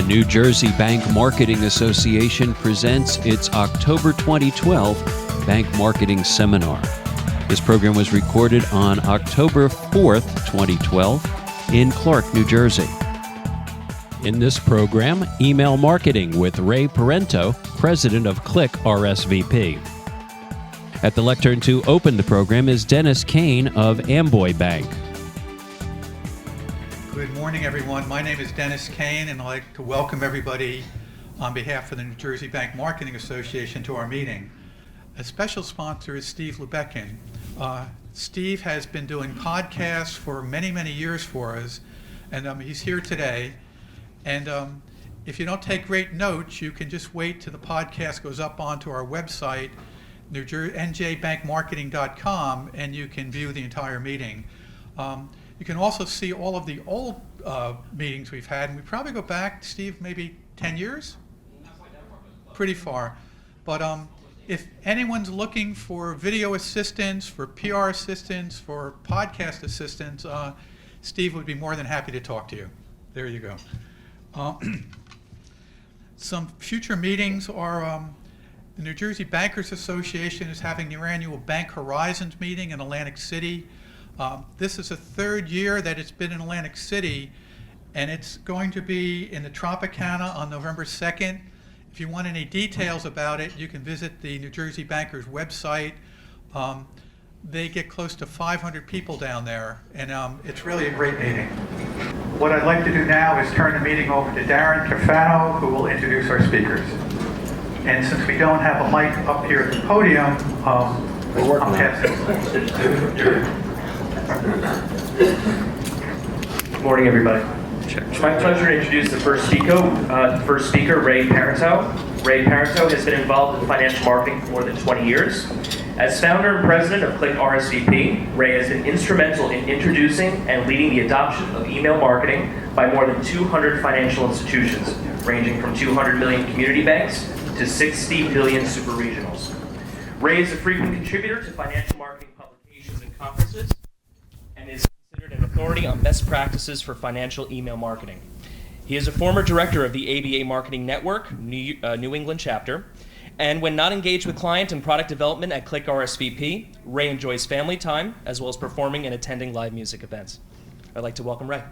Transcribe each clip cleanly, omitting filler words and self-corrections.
The New Jersey Bank Marketing Association presents its October 2012 Bank Marketing Seminar. This program was recorded on October 4th, 2012 in Clark, New Jersey. In this program, Email Marketing with Ray Parenteau, President of ClickRSVP. At the lectern to open the program is Dennis Kane of Amboy Bank. Good morning, everyone. My name is Dennis Kane, and I'd like to welcome everybody on behalf of the New Jersey Bank Marketing Association to our meeting. A special sponsor is Steve Lubekin. Steve has been doing podcasts for many, many years for us, and he's here today. And if you don't take great notes, you can just wait till the podcast goes up onto our website, njbankmarketing.com, and you can view the entire meeting. You can also see all of the old meetings we've had, and we probably go back, Steve, maybe 10 years? Pretty far. But if anyone's looking for video assistance, for PR assistance, for podcast assistance, Steve would be more than happy to talk to you. There you go. Some future meetings are the New Jersey Bankers Association is having their annual Bank Horizons meeting in Atlantic City. This is the third year that it's been in Atlantic City, and it's going to be in the Tropicana on November 2nd. If you want any details about it, you can visit the New Jersey Bankers website. They get close to 500 people down there, and it's really a great meeting. What I'd like to do now is turn the meeting over to Darren Cafano, who will introduce our speakers. And since we don't have a mic up here at the podium, I'm passing. Good morning, everybody. It's my pleasure to introduce the first speaker, Ray Parenteau. Ray Parenteau has been involved in financial marketing for more than 20 years. As founder and president of ClickRSVP, Ray has been instrumental in introducing and leading the adoption of email marketing by more than 200 financial institutions, ranging from 200 million community banks to 60 million super regionals. Ray is a frequent contributor to financial marketing publications and conferences, and is considered an authority on best practices for financial email marketing. He is a former director of the ABA Marketing Network, New England chapter, and when not engaged with client and product development at ClickRSVP, Ray enjoys family time as well as performing and attending live music events. I'd like to welcome Ray.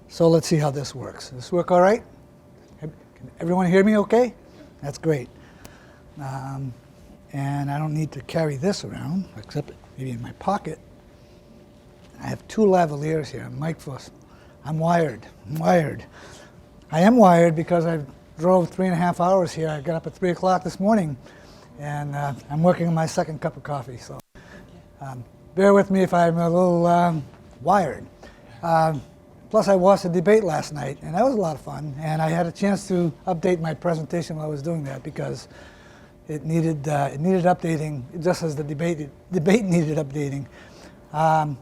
So let's see how this works. Does this work all right? Can everyone hear me okay? That's great. And I don't need to carry this around, except maybe in my pocket. I have two lavaliers here, I'm wired. I am wired because I drove 3.5 hours here. I got up at 3 o'clock this morning, and I'm working on my second cup of coffee. So bear with me if I'm a little wired. Plus, I watched the debate last night, and that was a lot of fun. And I had a chance to update my presentation while I was doing that because it needed updating, just as the debate needed updating. I'd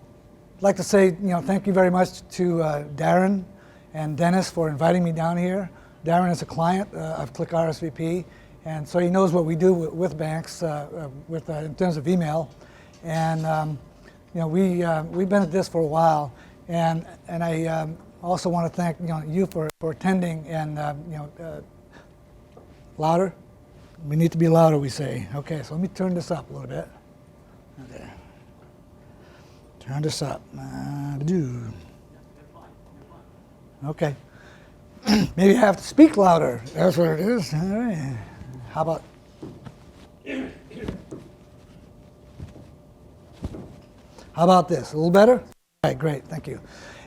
like to say, thank you very much to Darren and Dennis for inviting me down here. Darren is a client of ClickRSVP, and so he knows what we do with banks in terms of email. And we've been at this for a while. And I also want to thank you for attending and louder. We need to be louder, we say. Okay, so let me turn this up a little bit. Okay. Turn this up. Okay. Maybe I have to speak louder. That's what it is. All right. How about? How about this? A little better? All right, great, thank you.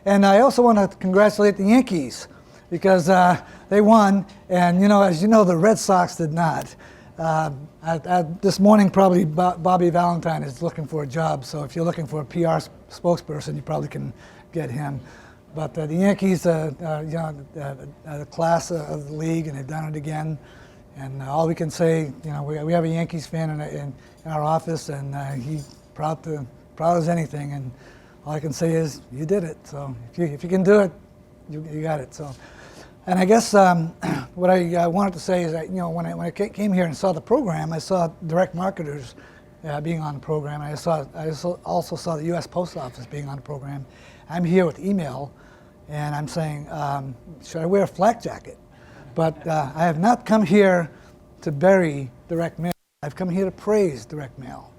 And I also want to congratulate the Yankees because they won, and as you know, the Red Sox did not. This morning, probably Bobby Valentine is looking for a job, so if you're looking for a PR spokesperson, you probably can get him. But the Yankees, the class of the league, and they've done it again. And all we can say, we have a Yankees fan in our office, and he's proud as anything. And all I can say is, you did it. So if you can do it, you got it. So, and I guess what I wanted to say is that when I came here and saw the program, I saw direct marketers being on the program. I also saw the U.S. Post Office being on the program. I'm here with email, and I'm saying, should I wear a flak jacket? But I have not come here to bury direct mail. I've come here to praise direct mail.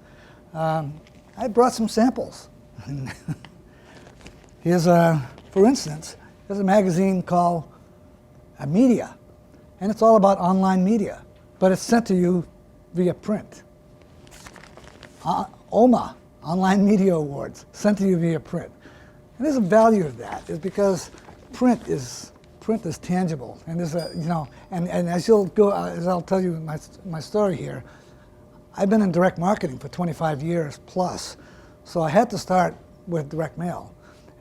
I brought some samples. Here's for instance, there's a magazine called Media, and it's all about online media, but it's sent to you via print. OMA, Online Media Awards, sent to you via print. And there's a value of that, is because print is tangible, and there's a, and as I'll tell you my story here, I've been in direct marketing for 25 years plus, so I had to start with direct mail.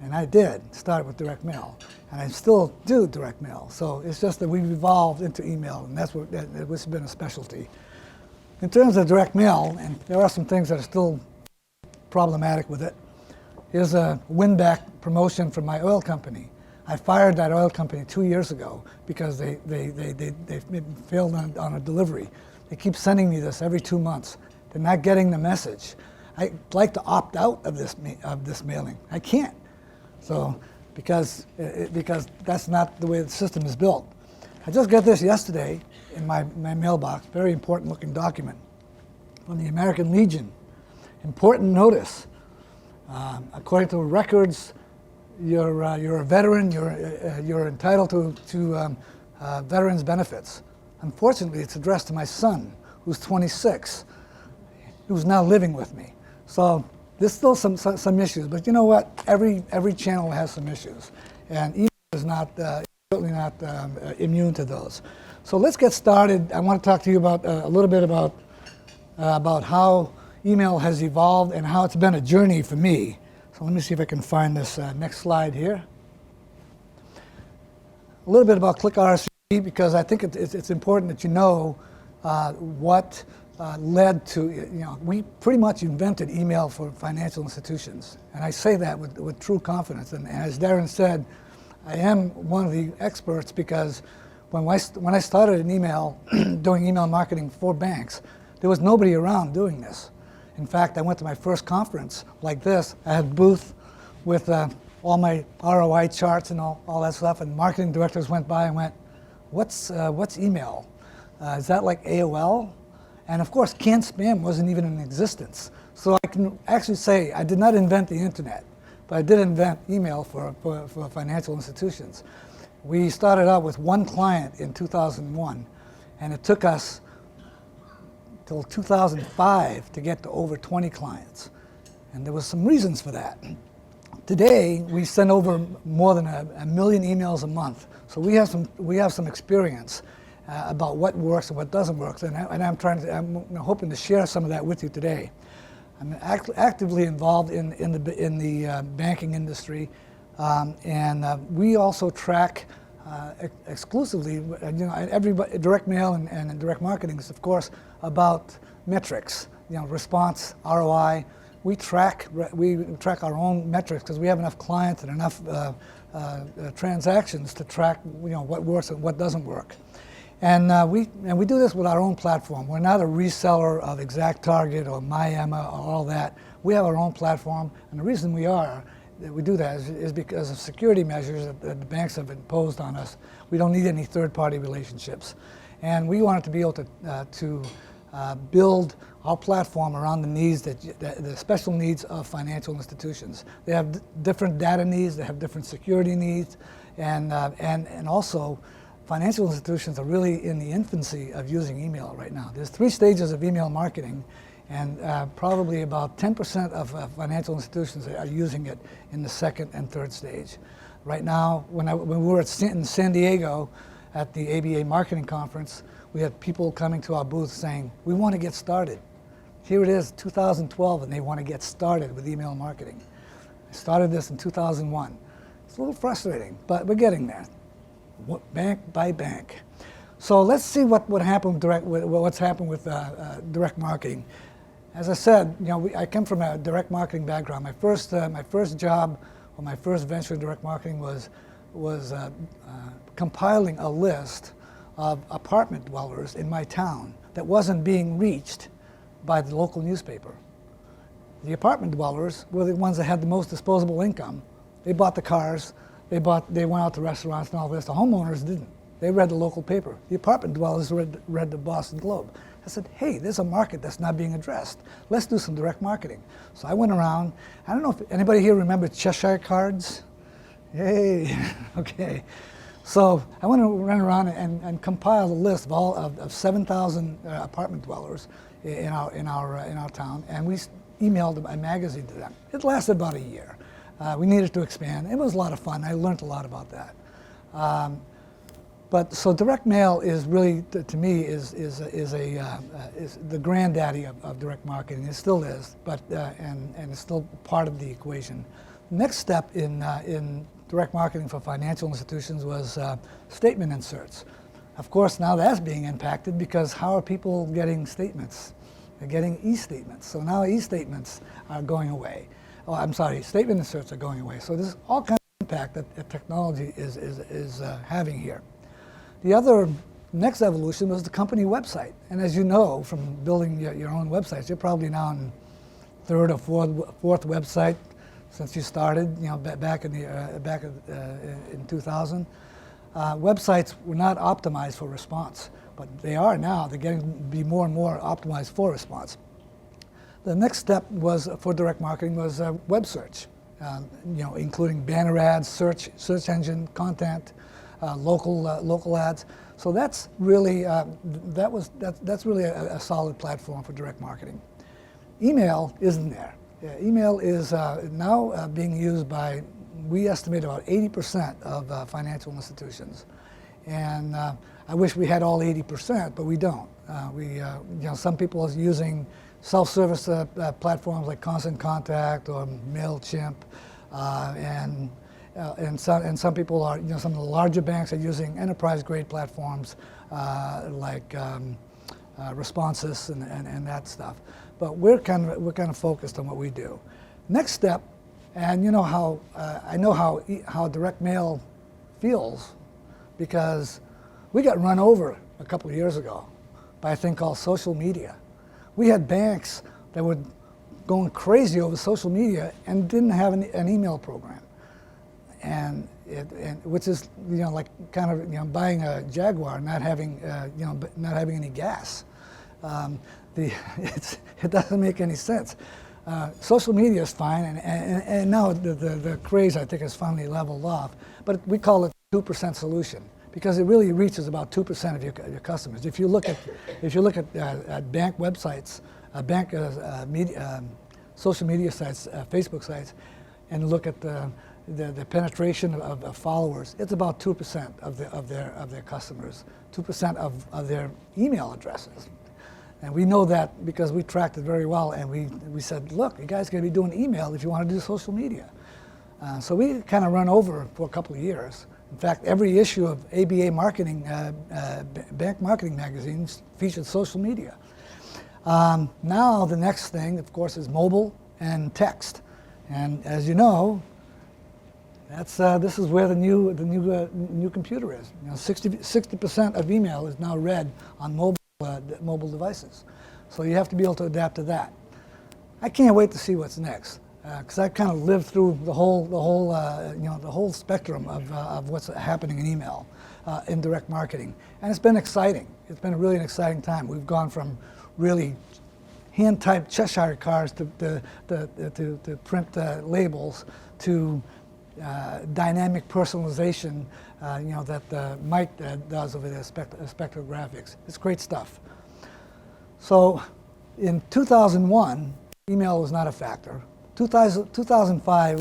And I did start with direct mail, and I still do direct mail. So it's just that we've evolved into email, and that's which has been a specialty. In terms of direct mail, and there are some things that are still problematic with it, here's a win-back promotion from my oil company. I fired that oil company 2 years ago because they failed on a delivery. They keep sending me this every 2 months. They're not getting the message. I'd like to opt out of this mailing. I can't. So, because that's not the way the system is built. I just got this yesterday in my mailbox, very important looking document from the American Legion. Important notice. According to records, you're a veteran, you're entitled to veterans benefits. Unfortunately, it's addressed to my son, who's 26, who's now living with me. So there's still some issues, but you know what? Every channel has some issues, and email is certainly not immune to those. So let's get started. I want to talk to you about a little bit about how email has evolved and how it's been a journey for me. So let me see if I can find this next slide here. A little bit about ClickRSVP, because I think it's important that you know what led to, we pretty much invented email for financial institutions. And I say that with true confidence. And as Darren said, I am one of the experts because when I started in email, doing email marketing for banks, there was nobody around doing this. In fact, I went to my first conference like this. I had a booth with all my ROI charts and all that stuff, and marketing directors went by and went, what's email? Is that like AOL? And of course, canned spam wasn't even in existence. So I can actually say I did not invent the internet, but I did invent email for financial institutions. We started out with one client in 2001, and it took us till 2005 to get to over 20 clients. And there was some reasons for that. Today, we send over more than a million emails a month. So we have some experience about what works and what doesn't work, and I'm hoping to share some of that with you today. I'm actively involved in the banking industry, and we also track exclusively, everybody, direct mail and direct marketing is of course about metrics, response, ROI. We track our own metrics because we have enough clients and enough transactions to track what works and what doesn't work. And we do this with our own platform. We're not a reseller of ExactTarget or MyEmma or all that. We have our own platform, and the reason we do that is because of security measures that the banks have imposed on us. We don't need any third-party relationships, and we wanted to be able to build our platform around the needs the special needs of financial institutions. They have different data needs. They have different security needs, and also. Financial institutions are really in the infancy of using email right now. There's 3 stages of email marketing, and probably about 10% of financial institutions are using it in the 2nd and 3rd stage. Right now, when we were in San Diego at the ABA Marketing Conference, we had people coming to our booth saying, we want to get started. Here it is, 2012, and they want to get started with email marketing. I started this in 2001. It's a little frustrating, but we're getting there. Bank by bank. So let's see what happened what's happened with direct marketing. As I said, I come from a direct marketing background. My first job or my first venture in direct marketing was compiling a list of apartment dwellers in my town that wasn't being reached by the local newspaper. The apartment dwellers were the ones that had the most disposable income. They bought the cars, they went out to restaurants and all this. The homeowners didn't. They read the local paper. The apartment dwellers read the Boston Globe. I said, hey, there's a market that's not being addressed. Let's do some direct marketing. So I went around. I don't know if anybody here remembers Cheshire cards? Hey, okay. So I went around and compiled a list of all of 7,000 apartment dwellers in our town, and we emailed a magazine to them. It lasted about a year. We needed to expand. It was a lot of fun. I learned a lot about that. But so direct mail is really, to me, is the granddaddy of direct marketing. It still is, but and it's still part of the equation. Next step in direct marketing for financial institutions was statement inserts. Of course, now that's being impacted because how are people getting statements? They're getting e-statements. So now e-statements are going away. Oh, I'm sorry, statement inserts are going away. So there's all kinds of impact that technology is having here. The other next evolution was the company website. And as you know from building your own websites, you're probably now on third or fourth website since you started, back in 2000. Websites were not optimized for response, but they are now. They're getting to be more and more optimized for response. The next step was for direct marketing was web search, including banner ads, search engine content, local ads. So that's really that's really a solid platform for direct marketing. Email isn't there. Email is now being used by, we estimate, about 80% of financial institutions, and I wish we had all 80%, but we don't. Some people are using self-service platforms like Constant Contact or MailChimp, and some people are, some of the larger banks are using enterprise-grade platforms like Responses and that stuff. But we're kind of focused on what we do. Next step, and I know how direct mail feels, because we got run over a couple of years ago by a thing called social media. We had banks that were going crazy over social media and didn't have an email program, and which is like kind of buying a Jaguar, not having any gas. It doesn't make any sense. Social media is fine, and now the craze, I think, has finally leveled off. But we call it 2% solution because it really reaches about 2% of your customers. If you look at bank websites, social media sites, Facebook sites, and look at the penetration of followers, it's about 2% of their customers, 2% of their email addresses. And we know that because we tracked it very well, and we said, look, you guys got to be doing email if you want to do social media. So we kind of run over for a couple of years. In fact, every issue of ABA marketing, bank marketing magazines featured social media. Now the next thing, of course, is mobile and text. And as you know, this is where the new computer is. 60% of email is now read on mobile devices. So you have to be able to adapt to that. I can't wait to see what's next, because I've kind of lived through the whole spectrum of what's happening in email, in direct marketing, and it's been exciting. It's been really an exciting time. We've gone from really hand-typed Cheshire cards to print labels to dynamic personalization, that Mike does over there, spectrographics. It's great stuff. So in 2001, email was not a factor. 2005,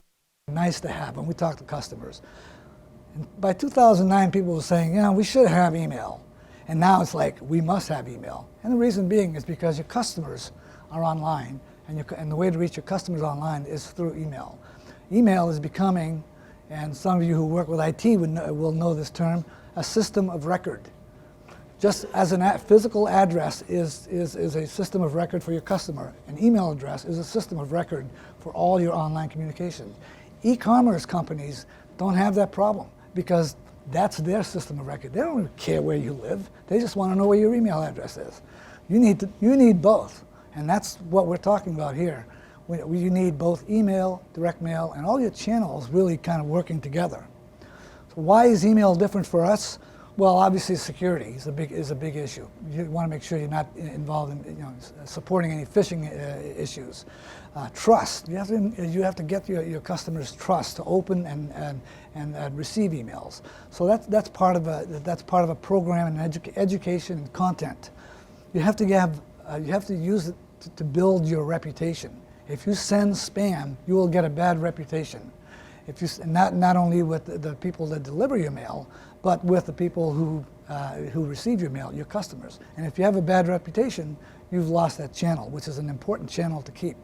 nice to have when we talked to customers. And by 2009, people were saying, we should have email. And now it's like, we must have email. And the reason being is because your customers are online, and the way to reach your customers online is through email. Email is becoming, and some of you who work with IT will know this term, a system of record. Just as a physical address is a system of record for your customer, an email address is a system of record for all your online communications. E-commerce companies don't have that problem because that's their system of record. They don't care where you live. They just want to know where your email address is. You need both. And that's what we're talking about here. You need both email, direct mail, and all your channels really kind of working together. So why is email different for us? Well, obviously security is a big issue. You want to make sure you're not involved in supporting any phishing issues. Trust. You have to get your customers' trust to open and receive emails. So that's part of a program and education and content. You have to use it to build your reputation. If you send spam, you will get a bad reputation. If you not only with the people that deliver your mail, but with the people who receive your mail, your customers. And if you have a bad reputation, you've lost that channel, which is an important channel to keep.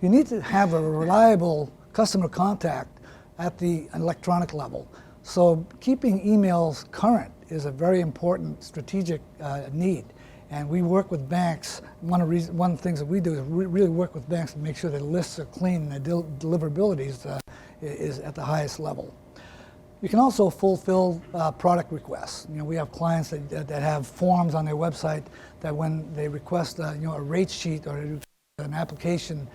You need to have a reliable customer contact at the electronic level. So keeping emails current is a very important strategic need. And we work with banks. One of the things that we do is we really work with banks to make sure their lists are clean and their deliverability is at the highest level. You can also fulfill product requests. We have clients that have forms on their website that when they request a rate sheet or an application,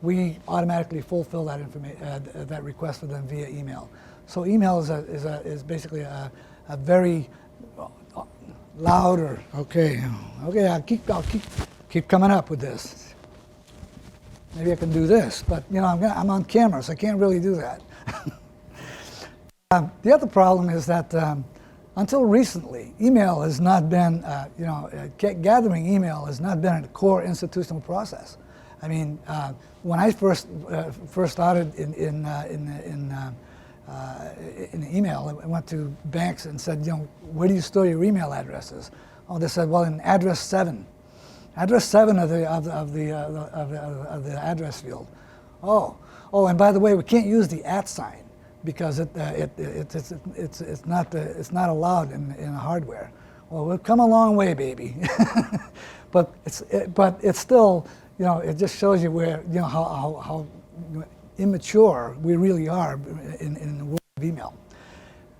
we automatically fulfill that request for them via email. So email is basically a very louder. Okay. I'll keep coming up with this. Maybe I can do this, but I'm on camera, so I can't really do that. The other problem is that until recently, email has not been, gathering email has not been a core institutional process. I mean, when I first started in email, I went to banks and said, where do you store your email addresses? Oh, they said, well, in address 7. Address 7 of the address field. Oh, and by the way, we can't use the @ sign because it's not allowed in hardware. Well, we've come a long way, baby. but it's still, it just shows you where how immature we really are in the world of email.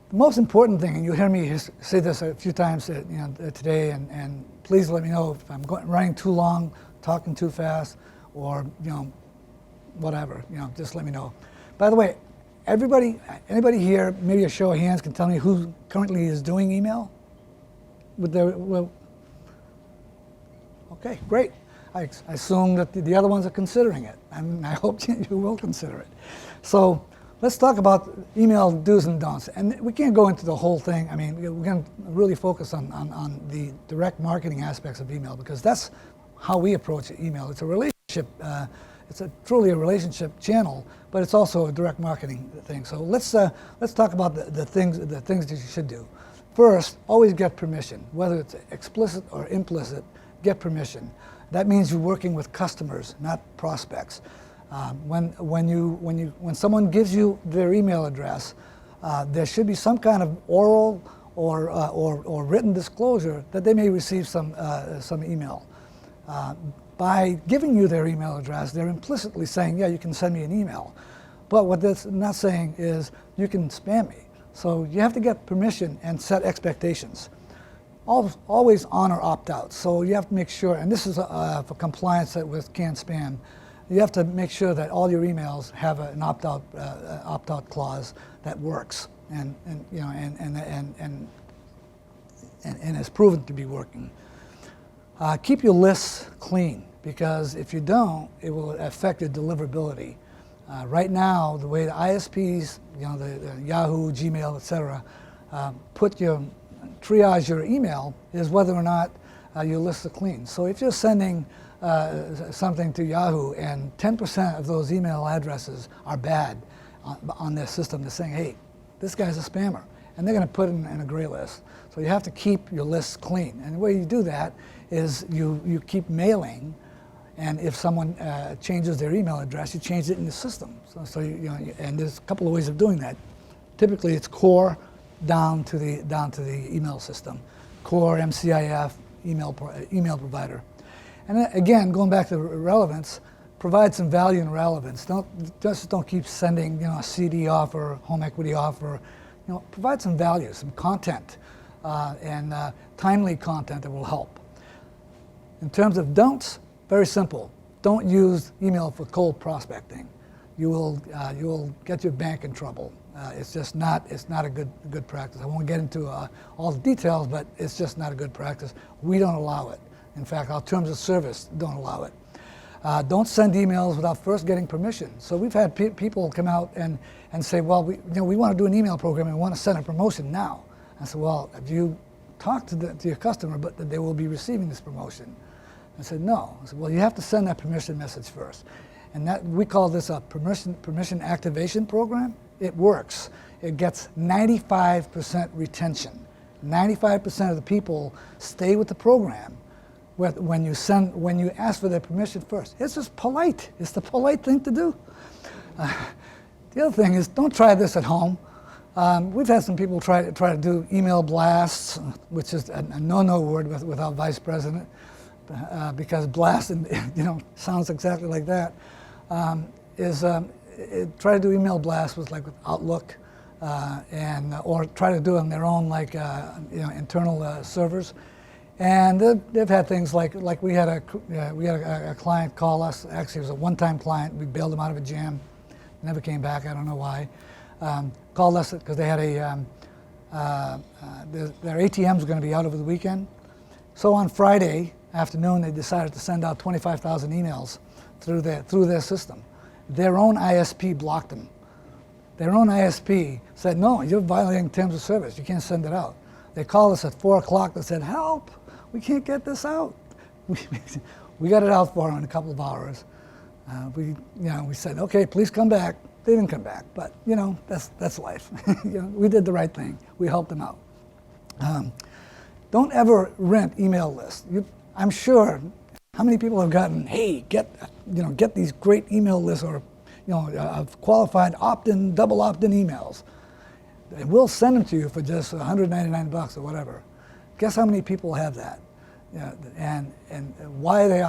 The most important thing, and you'll hear me say this a few times today, and please let me know if I'm running too long, talking too fast, or whatever. Just let me know. By the way, anybody here, maybe a show of hands, can tell me who currently is doing email? Okay, great. I assume that the other ones are considering it, and I hope you will consider it. So let's talk about email do's and don'ts. And we can't go into the whole thing. I mean, we're going to really focus on the direct marketing aspects of email because that's how we approach email. It's a relationship. It's truly a relationship channel, but it's also a direct marketing thing. So let's talk about the things that you should do. First, always get permission, whether it's explicit or implicit. Get permission. That means you're working with customers, not prospects. When someone gives you their email address, there should be some kind of oral or written disclosure that they may receive some email. By giving you their email address, they're implicitly saying, yeah, you can send me an email. But what that's not saying is you can spam me. So you have to get permission and set expectations. Always honor opt-out. So you have to make sure, and this is for compliance with canned spam, you have to make sure that all your emails have an opt-out clause that works and is proven to be working. Keep your lists clean because if you don't, it will affect your deliverability. Right now, the way the ISPs, the Yahoo, Gmail, etc., triage your email is whether or not your lists are clean. So if you're sending something to Yahoo and 10% of those email addresses are bad on their system, they're saying, hey, this guy's a spammer, and they're going to put it in a gray list. So you have to keep your lists clean. And the way you do that is you keep mailing, and if someone changes their email address, you change it in the system. So and there's a couple of ways of doing that. Typically, it's core down to the email system, core MCIF email provider. And again, going back to relevance, provide some value and relevance. Don't keep sending a CD offer, home equity offer. Provide some value, some content, and timely content that will help. In terms of don'ts, very simple. Don't use email for cold prospecting. You will get your bank in trouble. It's just not a good practice. I won't get into all the details, but it's just not a good practice. We don't allow it. In fact, our terms of service don't allow it. Don't send emails without first getting permission. So we've had people come out and say, well, we want to do an email program and we want to send a promotion now. I said, well, have you talked to your customer, but that they will be receiving this promotion? I said, no. I said, well, you have to send that permission message first. And that we call this a permission activation program. It works. It gets 95% retention. 95% of the people stay with the program when you ask for their permission first. It's just polite. It's the polite thing to do. The other thing is, don't try this at home. We've had some people try to do email blasts, which is a no-no word with our vice president, because blast sounds exactly like that. Try to do email blasts with Outlook, or try to do it on their own internal servers. And they've had things like we had a client call us. Actually, it was a one-time client. We bailed him out of a jam. Never came back. I don't know why. Called us because they had their ATMs were going to be out over the weekend. So on Friday afternoon, they decided to send out 25,000 emails through their system. Their own ISP blocked them. Their own ISP said, no, you're violating terms of service. You can't send it out. They called us at 4 o'clock and said, help, we can't get this out. We got it out for them in a couple of hours. We said, okay, please come back. They didn't come back, but that's life. We did the right thing. We helped them out. Don't ever rent email lists. I'm sure. How many people have gotten, hey, get these great email lists, or of qualified opt-in, double opt-in emails. And we'll send them to you for just $199 or whatever. Guess how many people have that? And why they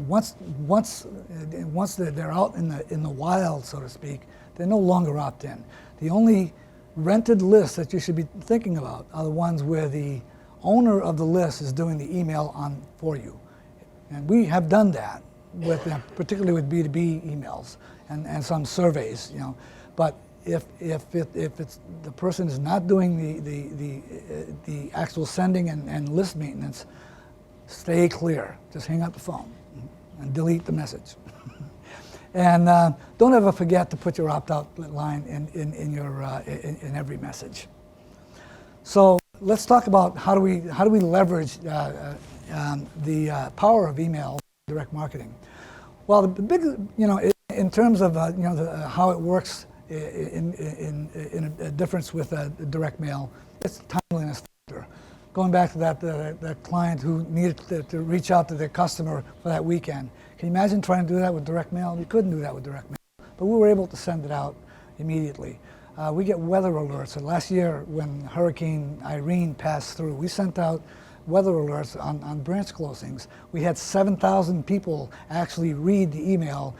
once they're out in the wild, so to speak, they're no longer opt-in. The only rented lists that you should be thinking about are the ones where the owner of the list is doing the email for you. And we have done that particularly with B2B emails and some surveys, But if it's the person is not doing the actual sending and list maintenance, stay clear. Just hang up the phone and delete the message. And don't ever forget to put your opt-out line in every message. So let's talk about how do we leverage the power of email direct marketing. Well, the big, in terms of how it works in a difference with direct mail, it's the timeliness factor. Going back to that client who needed to reach out to their customer for that weekend. Can you imagine trying to do that with direct mail? You couldn't do that with direct mail, but we were able to send it out immediately. We get weather alerts. And last year, when Hurricane Irene passed through, we sent out weather alerts on branch closings. We had 7,000 people actually read the emails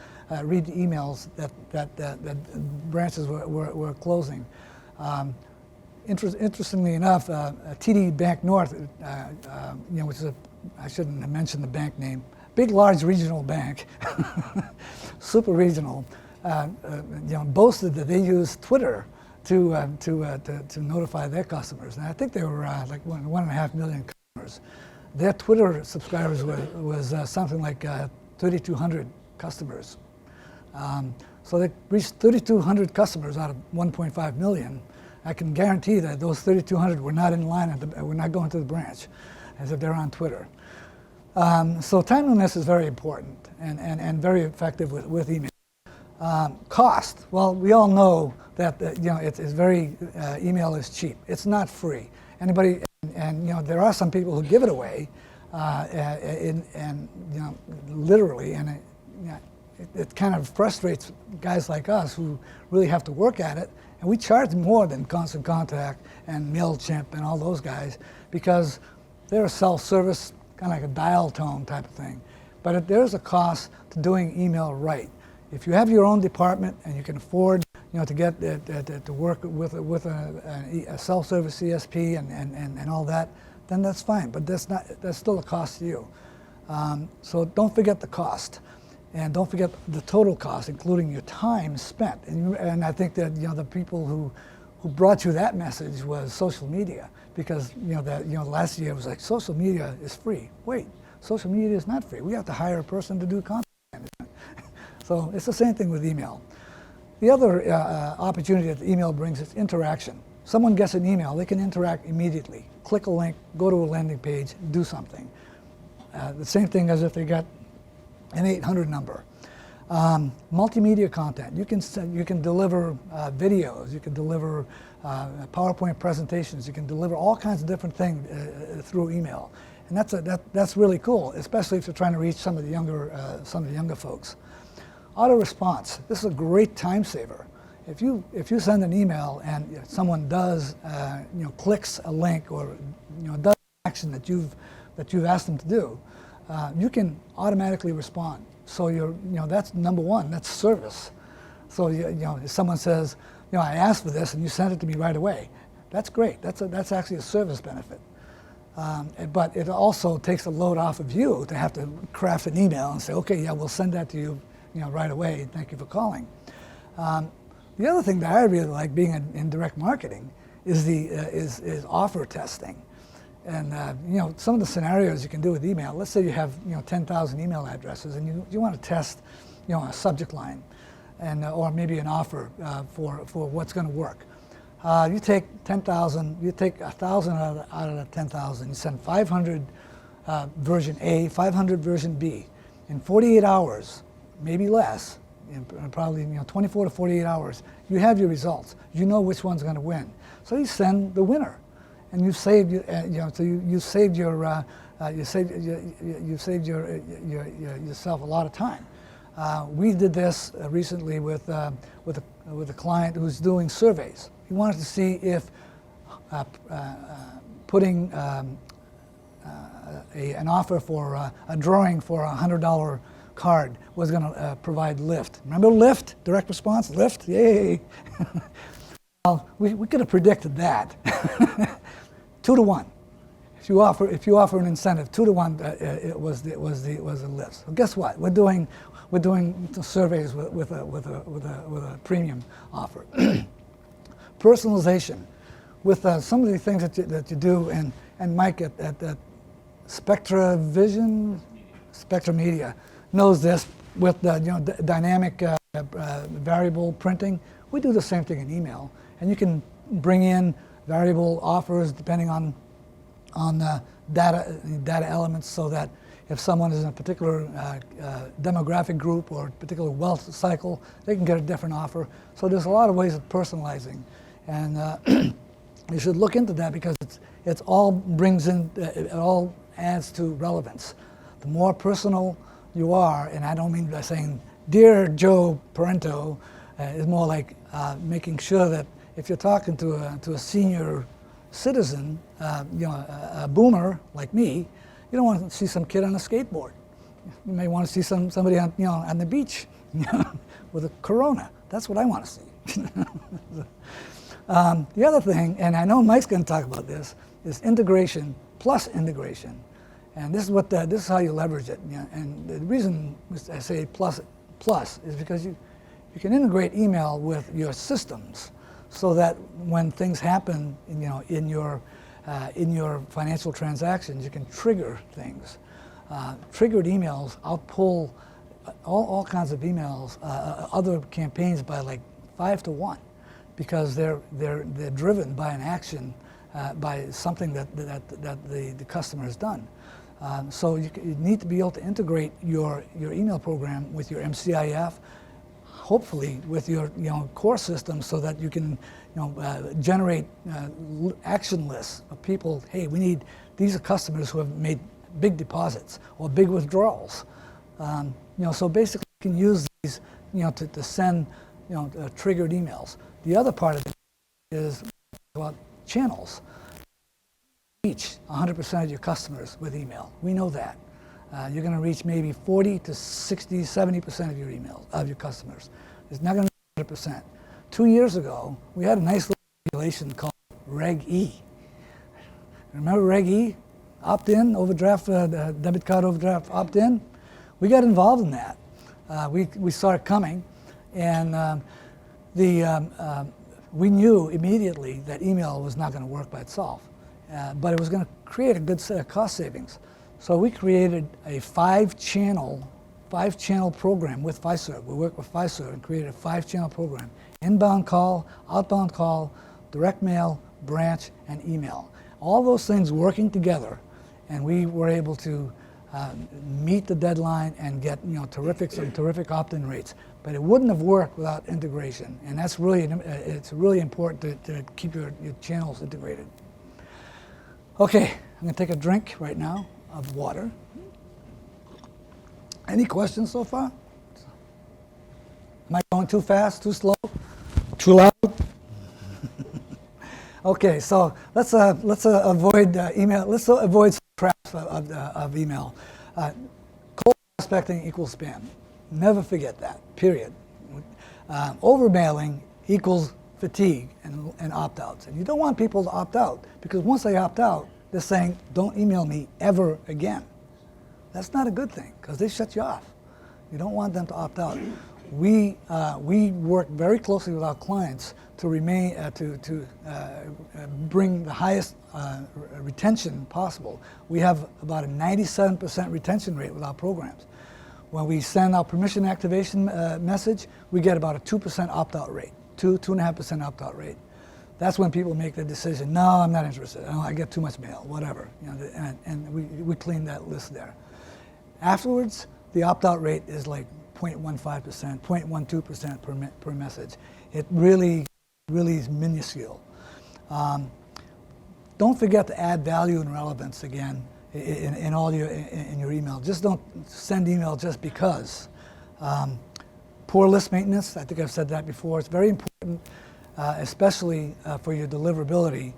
that branches were closing. Interestingly enough, TD Bank North, which is I shouldn't have mentioned the bank name, big, large regional bank, super regional, boasted that they use Twitter to notify their customers. And I think they were like 1.5 million customers. Their Twitter subscribers was something like 3,200 customers. So they reached 3,200 customers out of 1.5 million. I can guarantee that those 3,200 were not in line, were not going to the branch, as if they're on Twitter. So timeliness is very important and very effective with email. Cost. Well, we all know that it's very email is cheap. It's not free. Anybody, and there are some people who give it away, literally, and it kind of frustrates guys like us who really have to work at it. And we charge more than Constant Contact and MailChimp and all those guys because they're a self-service, kind of like a dial tone type of thing. But there's a cost to doing email right. If you have your own department and you can afford, to get to work with a self-service CSP and all that, then that's fine. But that's still a cost to you. So don't forget the cost, and don't forget the total cost, including your time spent. And I think that the people who brought you that message was social media, because last year it was like social media is free. Wait, social media is not free. We have to hire a person to do content management. So it's the same thing with email. The other opportunity that email brings is interaction. Someone gets an email, they can interact immediately. Click a link, go to a landing page, do something. The same thing as if they got an 800 number. Multimedia content. You can deliver videos. You can deliver PowerPoint presentations. You can deliver all kinds of different things through email, and that's really cool, especially if you're trying to reach some of the younger folks. Auto response. This is a great time saver. If you send an email and someone does clicks a link or does an action that you've asked them to do, you can automatically respond. So that's number one. That's service. So if someone says, I asked for this and you sent it to me right away, that's great. That's actually a service benefit. But it also takes a load off of you to have to craft an email and say, okay, yeah, we'll send that to you, right away. Thank you for calling. The other thing that I really like being in direct marketing is is offer testing. And some of the scenarios you can do with email. Let's say you have 10,000 email addresses, and you want to test a subject line, and or maybe an offer for what's going to work. You take 10,000, you take 1,000 out of the 10,000. You send 500 version A, 500 version B. In 48 hours, maybe less, probably 24 to 48 hours, you have your results. You know which one's going to win. So you send the winner. And you've saved, you saved yourself a lot of time. We did this recently with a client who's doing surveys. He wanted to see if putting an offer for a drawing for a $100 card was going to provide lift. Remember lift? Direct response, lift? Yay! Well, we could have predicted that. 2 to 1. If you offer an incentive, 2 to 1, it was a lift. So guess what? We're doing surveys with a premium offer. Personalization, with some of the things that you do, and Mike at Spectra Media knows this with the dynamic variable printing. We do the same thing in email, and you can bring in variable offers depending on data elements, so that if someone is in a particular demographic group or particular wealth cycle, they can get a different offer. So there's a lot of ways of personalizing, and you should look into that, because it all adds to relevance. The more personal you are, and I don't mean by saying "Dear Joe Parenteau," is more like making sure that if you're talking to a senior citizen, a boomer like me, you don't want to see some kid on a skateboard. You may want to see somebody on the beach with a Corona. That's what I want to see. The other thing, and I know Mike's going to talk about this, is integration plus integration, and this is how you leverage it. And the reason I say plus is because you can integrate email with your systems, so that when things happen, in your financial transactions, you can trigger things. Triggered emails, I'll pull all kinds of emails, other campaigns by like 5 to 1, because they're driven by an action, by something that the customer has done. So you need to be able to integrate your email program with your MCIF, hopefully with your core system, so that you can generate action lists of people. Hey, these are customers who have made big deposits or big withdrawals. So basically you can use these to send triggered emails. The other part of it is about channels. Reach 100% of your customers with email. We know that. You're going to reach maybe 40 to 60, 70% of your emails, of your customers. It's not going to be 100%. 2 years ago, we had a nice little regulation called Reg E. Remember Reg E? opt-in, overdraft, debit card overdraft, opt-in. We got involved in that. We saw it coming, and we knew immediately that email was not going to work by itself, but it was going to create a good set of cost savings. So we created a five-channel program with Fiserv. We worked with Fiserv and created a 5-channel program: inbound call, outbound call, direct mail, branch, and email. All those things working together, and we were able to meet the deadline and get some terrific opt-in rates. But it wouldn't have worked without integration, and that's it's really important to keep your channels integrated. Okay, I'm going to take a drink right now of water. Any questions so far? Am I going too fast, too slow, too loud? Okay, so let's avoid email. Let's avoid some traps of email. Cold prospecting equals spam. Never forget that. Period. Overmailing equals fatigue and opt-outs, and you don't want people to opt out, because once they opt out, they're saying, "Don't email me ever again." That's not a good thing, because they shut you off. You don't want them to opt out. We work very closely with our clients to bring the highest retention possible. We have about a 97% retention rate with our programs. When we send our permission activation message, we get about a 2% opt-out rate, 2.5% opt-out rate. That's when people make the decision, no, I'm not interested. I get too much mail, whatever. And we clean that list there. Afterwards, the opt-out rate is like 0.15%, 0.12% per message. It really is minuscule. Don't forget to add value and relevance again in your email. Just don't send email just because. Poor list maintenance, I think I've said that before. It's very important, especially for your deliverability.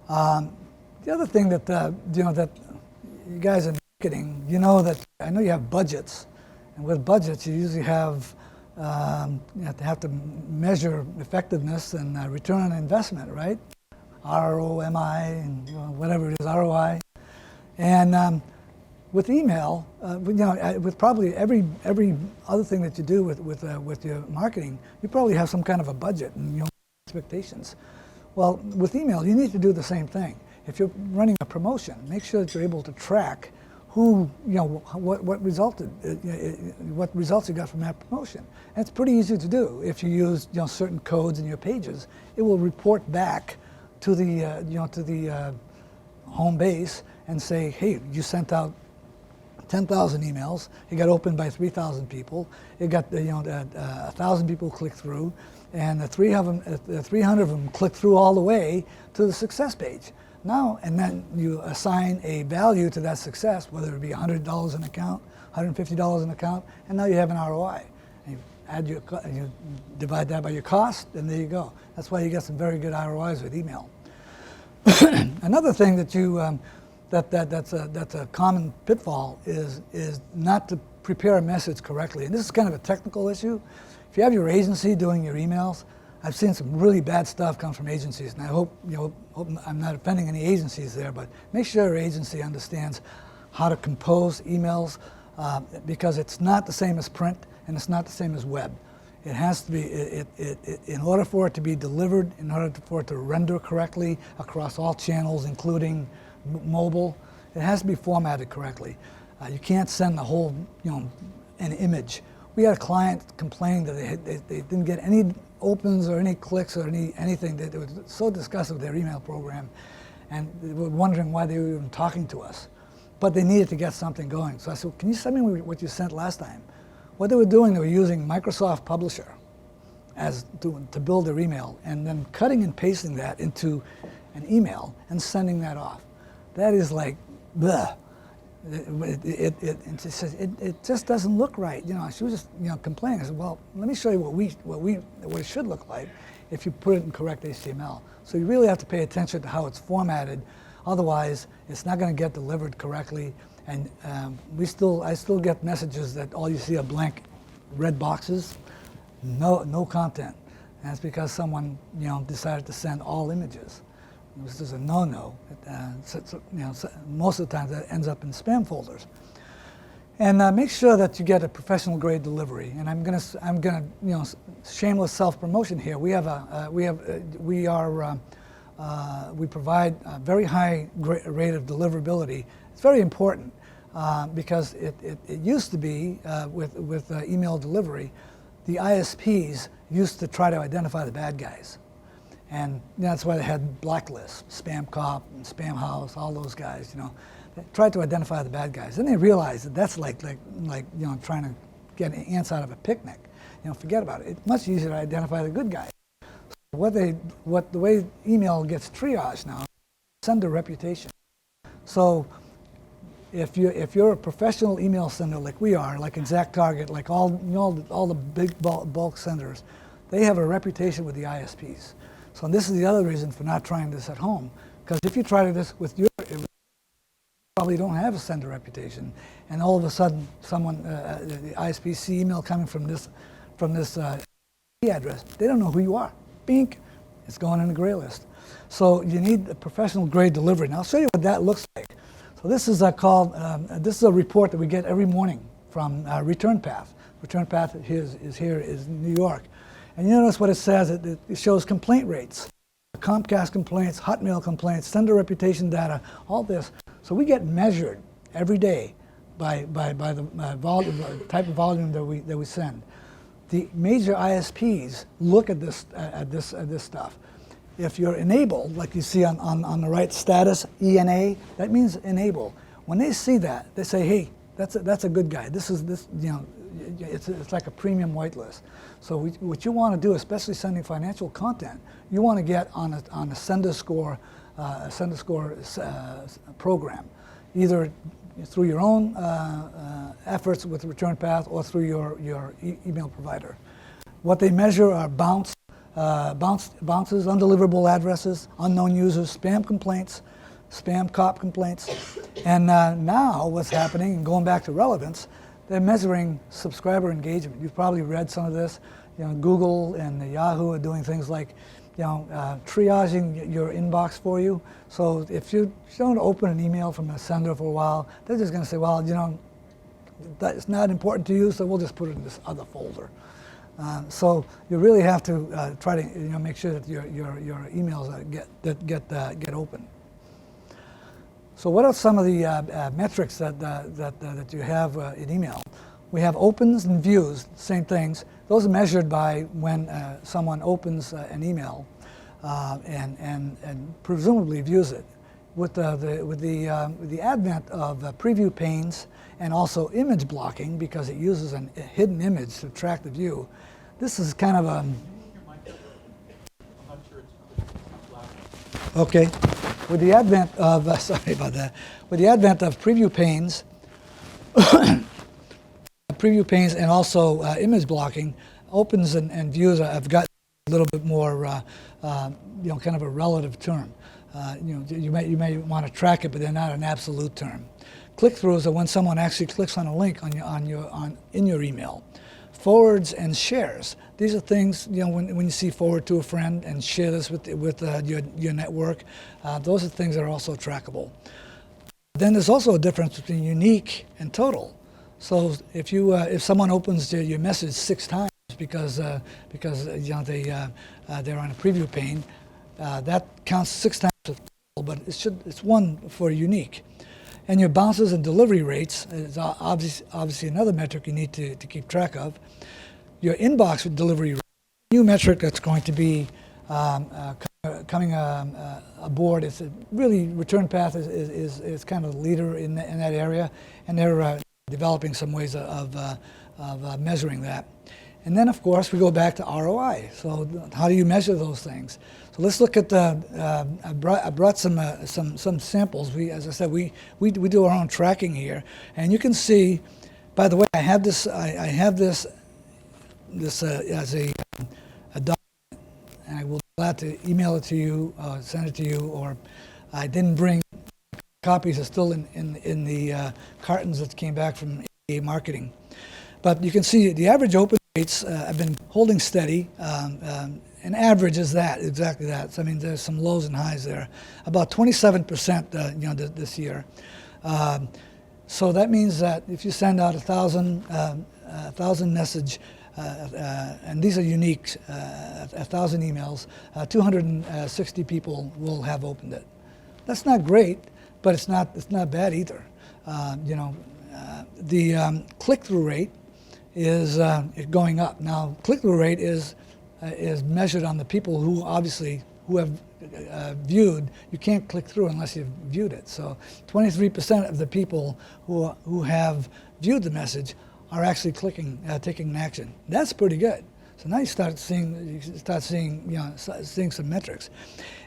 The other thing that that you guys in marketing, that I know you have budgets, and with budgets you usually have have to measure effectiveness and return on investment, right? ROMI and whatever it is, ROI. And with email, with probably every other thing that you do with your marketing, you probably have some kind of a budget and expectations. Well, with email, you need to do the same thing. If you're running a promotion, make sure that you're able to track what results you got from that promotion. And it's pretty easy to do. If you use certain codes in your pages, it will report back to the home base and say, hey, you sent out 10,000 emails. It got opened by 3,000 people. It got 1,000 people click through, and the 300 of them click through all the way to the success page. Now, and then you assign a value to that success, whether it be $100 an account, $150 an account, and now you have an ROI. And you divide that by your cost, and there you go. That's why you get some very good ROIs with email. Another thing that that's a common pitfall is not to prepare a message correctly. And this is kind of a technical issue. If you have your agency doing your emails, I've seen some really bad stuff come from agencies, and I hope I'm not offending any agencies there, but make sure your agency understands how to compose emails, because it's not the same as print and it's not the same as web. It has to be, in order for it to be delivered, in order for it to render correctly across all channels, including mobile, it has to be formatted correctly. You can't send the whole, an image. We had a client complaining that they didn't get any opens or any clicks or anything. They were so disgusted with their email program, and they were wondering why they were even talking to us. But they needed to get something going. So I said, can you send me what you sent last time? What they were doing, they were using Microsoft Publisher to build their email, and then cutting and pasting that into an email and sending that off. That is like, bleh. It just doesn't look right. She was just complaining. I said, well, let me show you what it should look like if you put it in correct HTML. So you really have to pay attention to how it's formatted. Otherwise, it's not going to get delivered correctly. And I still get messages that all you see are blank red boxes, no content. And that's because someone decided to send all images. This is a no-no. Most of the time that ends up in spam folders. And make sure that you get a professional grade delivery. And I'm gonna, shameless self-promotion here. We provide a very high rate of deliverability. It's very important because it used to be with email delivery, the ISPs used to try to identify the bad guys. And that's why they had blacklists, Spam Cop and Spam House, all those guys, They tried to identify the bad guys. Then they realized that that's like trying to get ants out of a picnic. Forget about it. It's much easier to identify the good guys. So the way email gets triaged now, sender reputation. So if you're a professional email sender like we are, like ExactTarget, like all the big bulk senders, they have a reputation with the ISPs. So this is the other reason for not trying this at home, because if you try this with you probably don't have a sender reputation, and all of a sudden someone, the ISP see email coming from this address, they don't know who you are. Bink, it's going in the gray list. So you need a professional grade delivery. Now I'll show you what that looks like. So this is this is a report that we get every morning from ReturnPath. ReturnPath is New York. And you notice what it says, it shows complaint rates. Comcast complaints, Hotmail complaints, sender reputation data, all this. So we get measured every day by the type of volume that we send. The major ISPs look at this stuff. If you're enabled, like you see on the right, status ENA, that means enable. When they see that, they say, hey, that's a good guy. It's like a premium whitelist. So what you want to do, especially sending financial content, you want to get on a sender score program, either through your own efforts with ReturnPath or through your email provider. What they measure are bounces, undeliverable addresses, unknown users, spam complaints, Spam Cop complaints, and now what's happening, and going back to relevance, they're measuring subscriber engagement. You've probably read some of this. Google and Yahoo are doing things like, triaging your inbox for you. So if you don't open an email from a sender for a while, they're just going to say, well, that's not important to you, so we'll just put it in this other folder. So you really have to try to make sure that your emails get open. So what are some of the metrics that you have in email? We have opens and views, same things. Those are measured by when someone opens an email and presumably views it. With the advent of preview panes and also image blocking, because it uses a hidden image to track the view, this is kind of a... Okay. With the advent of, sorry about that, with the advent of preview panes, and also image blocking, opens and views have got a little bit more, kind of a relative term. You may want to track it, but they're not an absolute term. Click-throughs are when someone actually clicks on a link in your email. Forwards and shares. These are things, when you see forward to a friend and share this with your network, those are things that are also trackable. Then there's also a difference between unique and total. So if someone opens your message 6 times because they're on a preview pane, that counts 6 times as total, but it's 1 for unique. And your bounces and delivery rates is obviously another metric you need to keep track of. Your inbox with delivery rate, a new metric that's going to be coming aboard. It's really ReturnPath is kind of the leader in that area, and they're developing some ways of measuring that. And then, of course, we go back to ROI. So how do you measure those things? So let's look at I brought some samples. As I said, we do our own tracking here, and you can see. By the way, I have this as a document, and I will be glad to email it to you, send it to you, or I didn't bring copies. Are still in the cartons that came back from AEA Marketing. But you can see the average open rates have been holding steady, an average is that, exactly that. So, I mean, there's some lows and highs there. About 27%, this year. So that means that if you send out 1,000 message, and these are unique, 1,000 emails, 260 people will have opened it. That's not great, but it's not bad either. The click-through rate is going up. Now, click-through rate is measured on the people who have viewed. You can't click through unless you've viewed it. So 23% of the people who have viewed the message are actually taking an action. That's pretty good. So now you start seeing some metrics,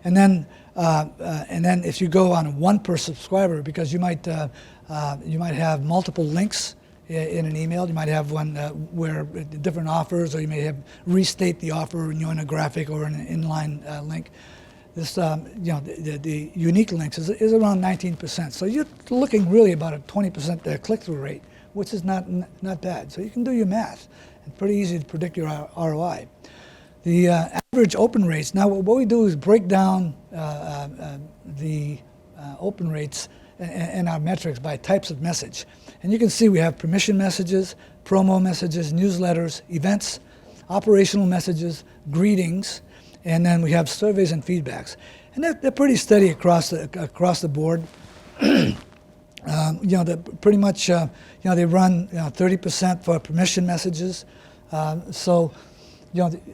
and then if you go on one per subscriber, because you might have multiple links in an email. You might have one where different offers, or you may have restate the offer in a graphic or an inline link. This, the unique links is around 19%. So you're looking really about a 20% click-through rate, which is not bad. So you can do your math. It's pretty easy to predict your ROI. The average open rates. Now, what we do is break down the open rates and our metrics by types of message. And you can see we have permission messages, promo messages, newsletters, events, operational messages, greetings, and then we have surveys and feedbacks. And they're pretty steady across the board. They're pretty much, they run 30% for permission messages. So,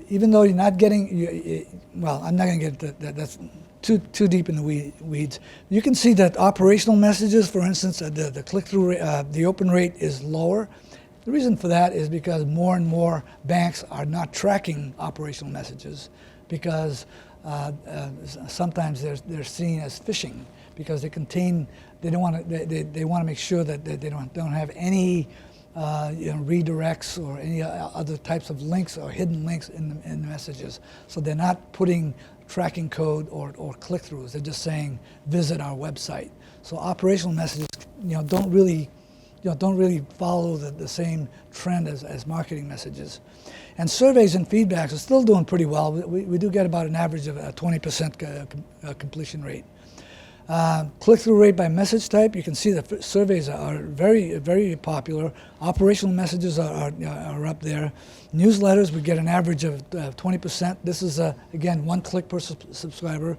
even though you're not getting, I'm not going to get that's too deep in the weeds. You can see that operational messages, for instance, the click-through rate, the open rate is lower. The reason for that is because more and more banks are not tracking operational messages, because sometimes they're seen as phishing, because they want to make sure that they don't have any redirects or any other types of links or hidden links in the messages. So they're not putting tracking code or click-throughs. They're just saying visit our website. So operational messages don't really follow the same trend as marketing messages. And surveys and feedbacks are still doing pretty well. We do get about an average of a 20% completion rate. Click-through rate by message type, you can see the surveys are very, very popular. Operational messages are up there. Newsletters, we get an average of 20%. This is, again, one click per subscriber.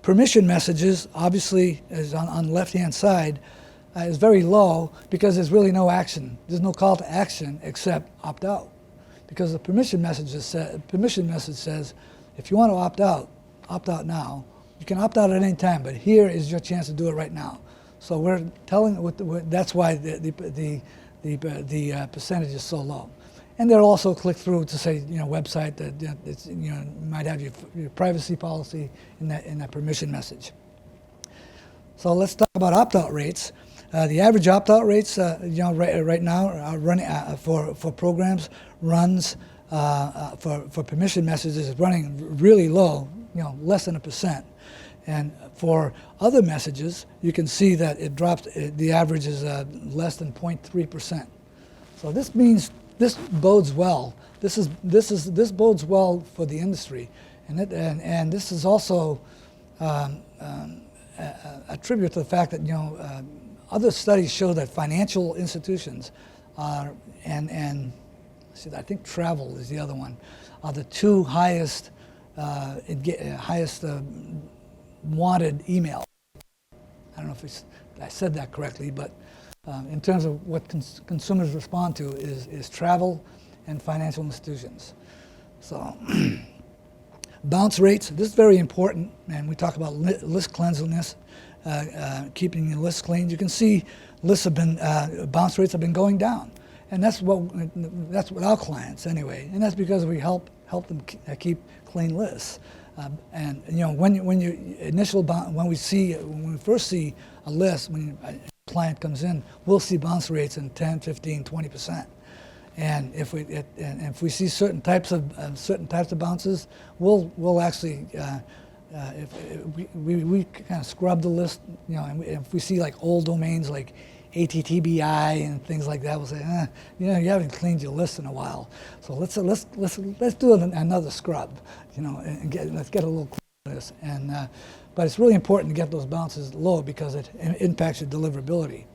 Permission messages, obviously, is on the left-hand side, is very low because there's really no action. There's no call to action except opt out. Because the permission message says, if you want to opt out now. You can opt out at any time, but here is your chance to do it right now. So we're telling, that's why the percentage is so low. And they're also click through to say, website that it's, might have your privacy policy in that permission message. So let's talk about opt-out rates. The average opt-out rates, right now are running for programs runs for permission messages is running really low, less than 1%. And for other messages, you can see that it drops. The average is less than 0.3%. So this means this bodes well. This bodes well for the industry, and this is also a tribute to the fact that other studies show that financial institutions are and I think travel is the other one, are the two highest wanted email. I don't know if I said that correctly, but in terms of what consumers respond to is travel and financial institutions. So bounce rates, this is very important, and we talk about list cleanliness, keeping your list clean. You can see lists have been, bounce rates have been going down. And that's what our clients anyway, and that's because we help them keep clean lists. And when we first see a list, when a client comes in, we'll see bounce rates in 10, 15, 20%. And if we see certain types of bounces, we'll actually we kind of scrub the list. And if we see like old domains like ATTBI and things like that will say, you know, you haven't cleaned your list in a while, so let's do another scrub, you know, and let's get a little cleanliness. And but it's really important to get those bounces low because it impacts your deliverability.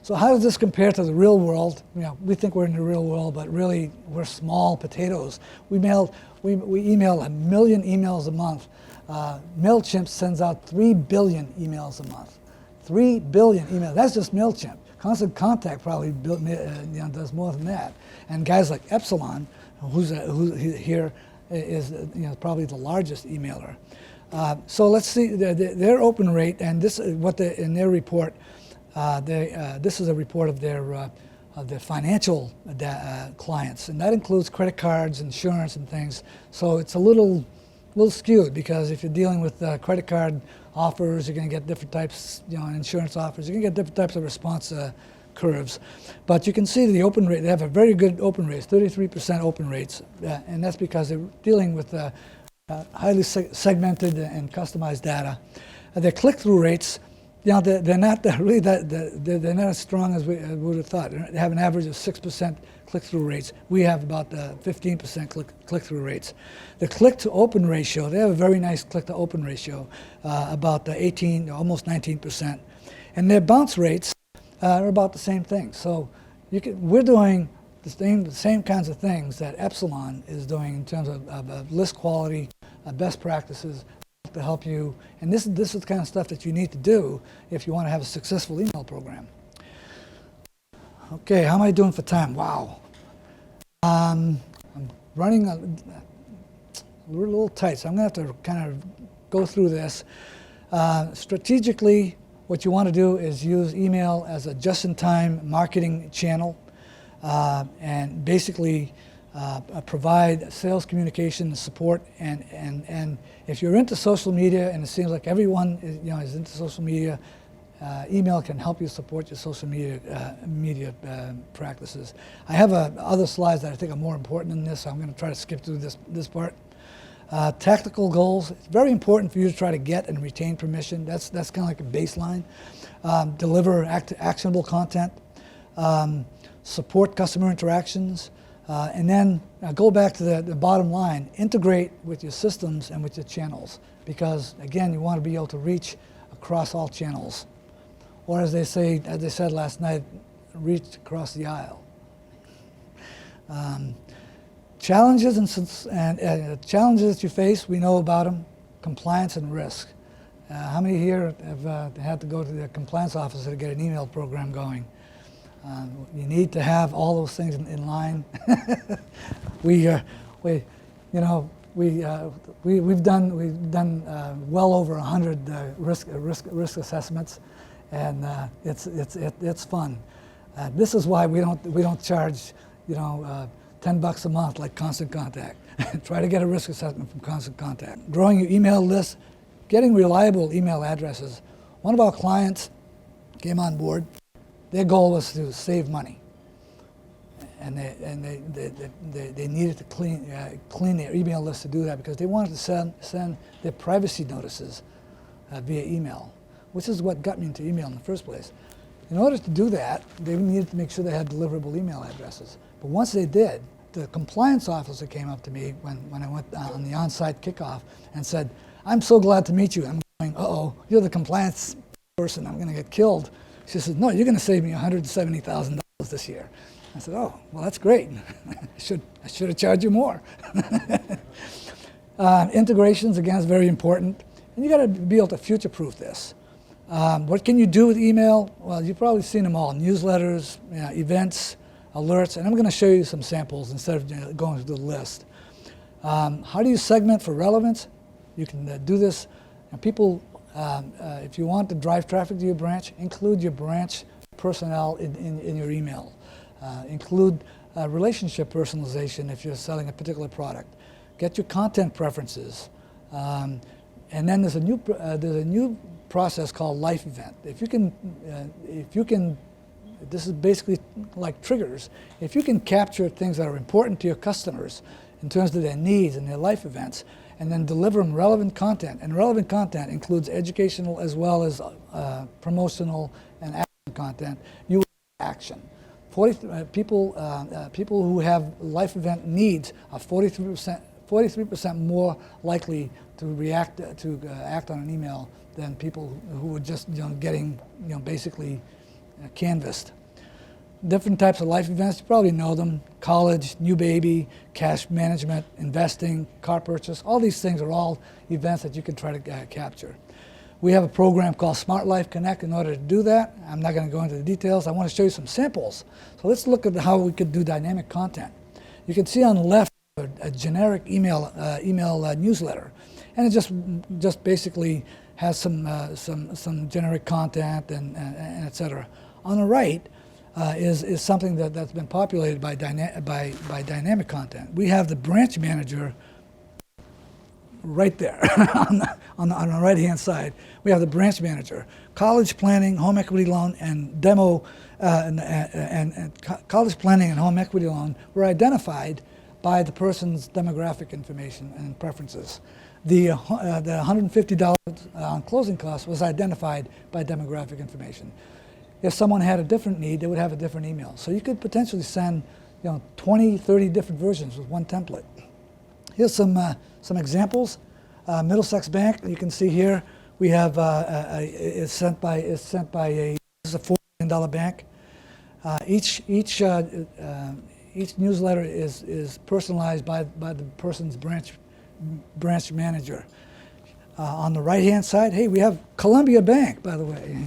So how does this compare to the real world? You know, we think we're in the real world, but really we're small potatoes. We email 1 million emails a month. MailChimp sends out 3 billion emails a month. 3 billion emails. That's just MailChimp. Constant Contact probably does more than that. And guys like Epsilon, who here is probably the largest emailer. So let's see their open rate, and this is what in their report. This is a report of their financial clients, and that includes credit cards, insurance, and things. So it's a little skewed because if you're dealing with credit card offers, you're going to get different types, insurance offers. You're going to get different types of response curves. But you can see the open rate. They have a very good open rates, 33% open rates, and that's because they're dealing with highly segmented and customized data. Their click-through rates. They're not really they're not as strong as we would have thought. They have an average of 6% click-through rates. We have about 15% click-through rates. The click-to-open ratio, they have a very nice click-to-open ratio, about 18, almost 19%. And their bounce rates are about the same thing. So we're doing the same kinds of things that Epsilon is doing in terms of list quality, best practices, to help you, and this is the kind of stuff that you need to do if you want to have a successful email program. Okay, how am I doing for time? Wow. I'm running we're a little tight, so I'm going to have to kind of go through this. Strategically, what you want to do is use email as a just-in-time marketing channel, and basically provide sales communication support, and if you're into social media, and it seems like everyone is into social media, email can help you support your social media practices. I have other slides that I think are more important than this, so I'm going to try to skip through this part. Tactical goals. It's very important for you to try to get and retain permission. That's kind of like a baseline. Deliver actionable content. Support customer interactions. And then go back to the bottom line, integrate with your systems and with your channels, because again, you want to be able to reach across all channels, or as they said last night, reach across the aisle. Challenges and challenges that you face, we know about them: compliance and risk. How many here have had to go to the compliance officer to get an email program going? You need to have all those things in line. We've done well over 100 risk assessments, and it's fun. This is why we don't charge $10 a month like Constant Contact. Try to get a risk assessment from Constant Contact. Growing your email list, getting reliable email addresses. One of our clients came on board. Their goal was to save money, and they needed to clean their email list to do that, because they wanted to send their privacy notices via email, which is what got me into email in the first place. In order to do that, they needed to make sure they had deliverable email addresses. But once they did, the compliance officer came up to me when I went on the on-site kickoff and said, "I'm so glad to meet you." I'm going, "Uh-oh, you're the compliance person. I'm going to get killed." She said, "No, you're going to save me $170,000 this year." I said, "Oh, well, that's great. I should have charged you more." Integrations, again, is very important. And you got to be able to future-proof this. What can you do with email? Well, you've probably seen them all: newsletters, events, alerts, and I'm going to show you some samples instead of going through the list. How do you segment for relevance? You can do this, and people. If you want to drive traffic to your branch, include your branch personnel in your email. Include relationship personalization if you're selling a particular product. Get your content preferences. And then there's a new process called life event. If you can, this is basically like triggers. If you can capture things that are important to your customers in terms of their needs and their life events, and then deliver them relevant content. And relevant content includes educational as well as promotional and action content. You will action. 40, people who have life event needs are 43% more likely to react to act on an email than people who were just getting basically canvassed. Different types of life events, you probably know them: college, new baby, cash management, investing, car purchase. All these things are all events that you can try to capture. We have a program called Smart Life Connect in order to do that. I'm not going to go into the details. I want to show you some samples. So let's look at how we could do dynamic content. You can see on the left a generic email newsletter, and it just basically has some generic content and et cetera. On the right is something that's been populated by dynamic content. We have the branch manager right there on the right-hand side. We have the branch manager. College planning, home equity loan, and demo, and college planning and home equity loan were identified by the person's demographic information and preferences. The $150 on closing costs was identified by demographic information. If someone had a different need, they would have a different email. So you could potentially send 20, 30 different versions with one template. Here's some examples. Middlesex Bank, you can see here, we have it's sent by this is a $4 million bank. Each newsletter is personalized by the person's branch manager. On the right-hand side, hey, we have Columbia Bank, by the way.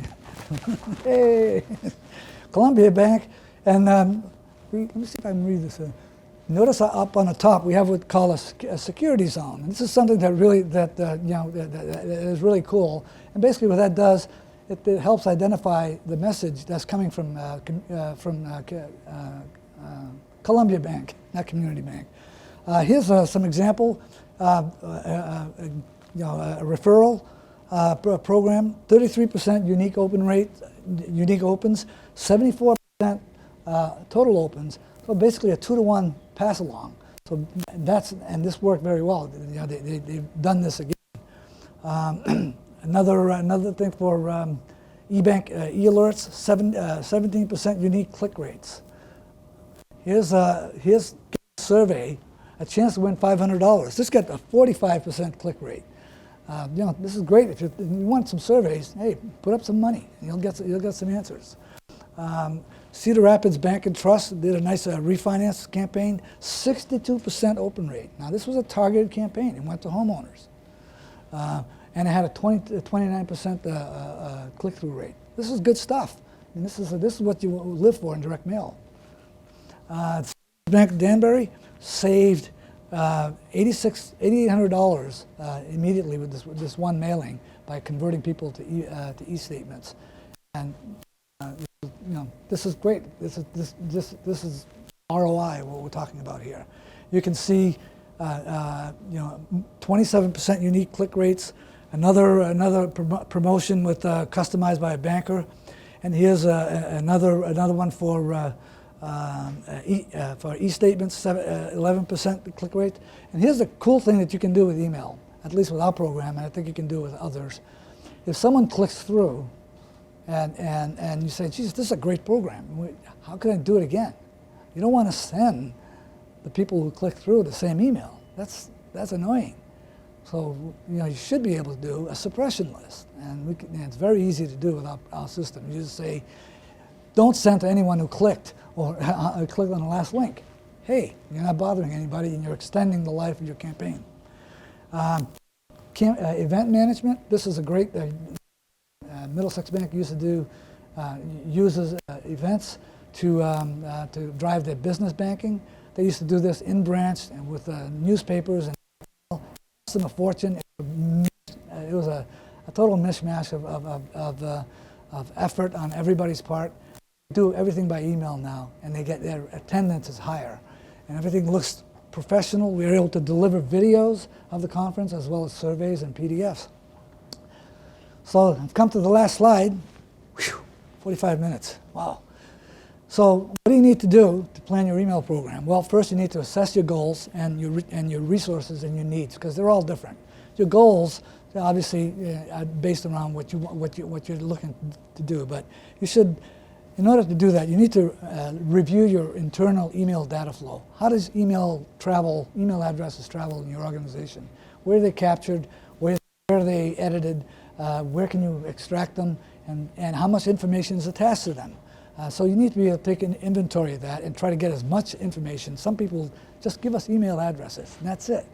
Hey, Columbia Bank, and let me see if I can read this. Notice up on the top we have what's called a security zone. And this is something that really that is really cool. And basically, what that does, it helps identify the message that's coming from Columbia Bank, not Community Bank. Here's some example. A referral program. 33% unique opens, 74% total opens. So basically a 2-to-1 pass along. So this worked very well. They've done this again. Another thing for e-bank e-alerts, 17% unique click rates. Here's a survey, a chance to win $500. This got a 45% click rate. This is great. If you want some surveys, hey, put up some money. You'll get some answers. Cedar Rapids Bank and Trust did a nice refinance campaign, 62% open rate. Now this was a targeted campaign. It went to homeowners. And it had a 29% click-through rate. This is good stuff. And this is what you live for in direct mail. Bank of Danbury saved $8,800 immediately with this one mailing by converting people to e-statements. And this is great. This is ROI, what we're talking about here. You can see 27% unique click rates. Another promotion with customized by a banker, and here's another one for e-statements, 11% click rate. And here's the cool thing that you can do with email, at least with our program, and I think you can do it with others. If someone clicks through and you say, geez, this is a great program, how can I do it again? You don't want to send the people who click through the same email. That's annoying. So you should be able to do a suppression list, and it's very easy to do with our system. You just say, don't send to anyone who clicked or clicked on the last link. Hey, you're not bothering anybody, and you're extending the life of your campaign. Event management. This is a great. Middlesex Bank used to do uses events to drive their business banking. They used to do this in branch and with newspapers and cost them a fortune. It was a total mishmash of effort on everybody's part. They do everything by email now, and their attendance is higher, and everything looks professional. We were able to deliver videos of the conference as well as surveys and PDFs. So I've come to the last slide. Whew, 45 minutes. Wow. So what do you need to do to plan your email program? Well, first you need to assess your goals and your resources and your needs, because they're all different. Your goals obviously are based around what you're looking to do, but you should in order to do that, you need to review your internal email data flow. How does email addresses travel in your organization? Where are they captured? Where are they edited? Where can you extract them? And how much information is attached to them? So you need to be able to take an inventory of that and try to get as much information. Some people just give us email addresses, and that's it.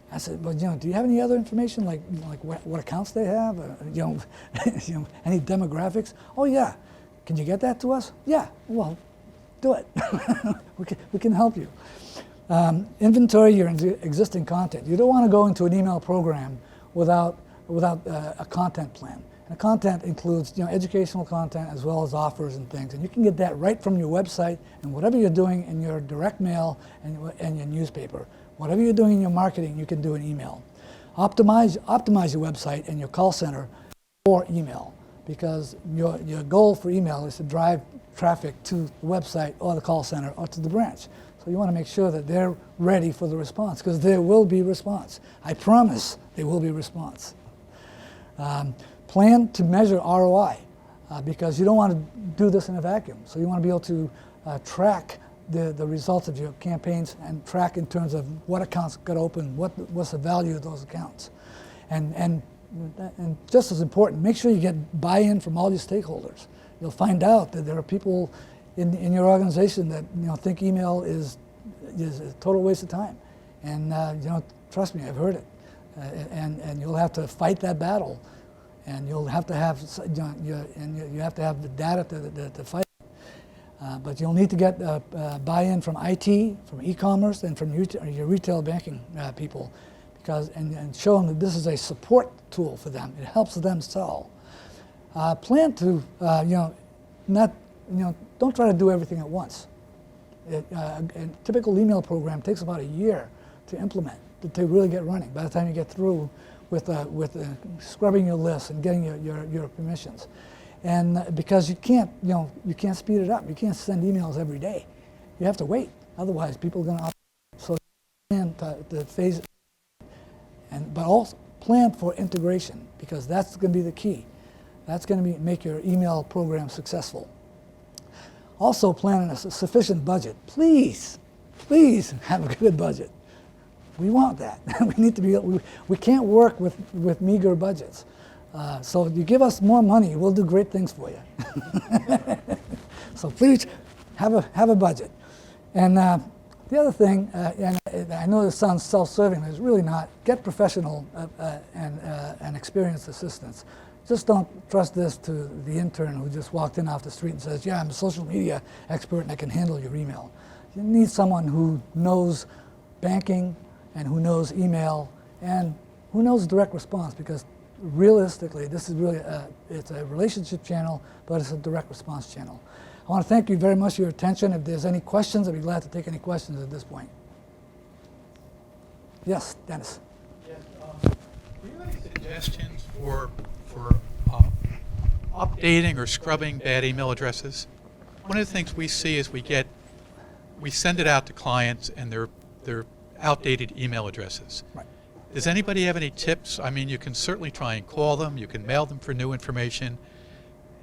I said, well, do you have any other information, like what accounts they have, any demographics? Oh yeah, can you get that to us? Yeah, well, do it. we can help you. Inventory your existing content. You don't want to go into an email program without a content plan. And the content includes educational content as well as offers and things. And you can get that right from your website and whatever you're doing in your direct mail and your newspaper. Whatever you're doing in your marketing, you can do in email. Optimize your website and your call center for email, because your goal for email is to drive traffic to the website or the call center or to the branch. So you want to make sure that they're ready for the response, because there will be response. I promise there will be response. Plan to measure ROI, because you don't want to do this in a vacuum. So you want to be able to track the results of your campaigns and track in terms of what accounts got open, what's the value of those accounts. And just as important, make sure you get buy-in from all your stakeholders. You'll find out that there are people in your organization that think email is a total waste of time. And trust me, I've heard it. And you'll have to fight that battle. And you'll have to have you have to have the data to fight. But you'll need to get buy-in from IT, from e-commerce, and from your retail banking people, and show them that this is a support tool for them. It helps them sell. Plan to don't try to do everything at once. A typical email program takes about a year to implement, to really get running. By the time you get through with scrubbing your list and getting your permissions. And because you can't speed it up. You can't send emails every day. You have to wait. Otherwise, people are going to. So plan to phase it, but also plan for integration, because that's going to be the key. That's going to make your email program successful. Also, plan a sufficient budget. Please have a good budget. We want that. We need to be. We can't work with meager budgets. So if you give us more money, we'll do great things for you. So please have a budget. And the other thing, and I know this sounds self-serving, but it's really not. Get professional and experienced assistance. Just don't trust this to the intern who just walked in off the street and says, "Yeah, I'm a social media expert and I can handle your email." You need someone who knows banking and who knows email and who knows direct response, because realistically, this is really it's a relationship channel, but it's a direct response channel. I want to thank you very much for your attention. If there's any questions, I'd be glad to take any questions at this point. Yes, Dennis. Yes, do you have any suggestions for updating or scrubbing bad email addresses? One of the things we see is we send it out to clients and they're outdated email addresses. Right. Does anybody have any tips? I mean, you can certainly try and call them. You can mail them for new information.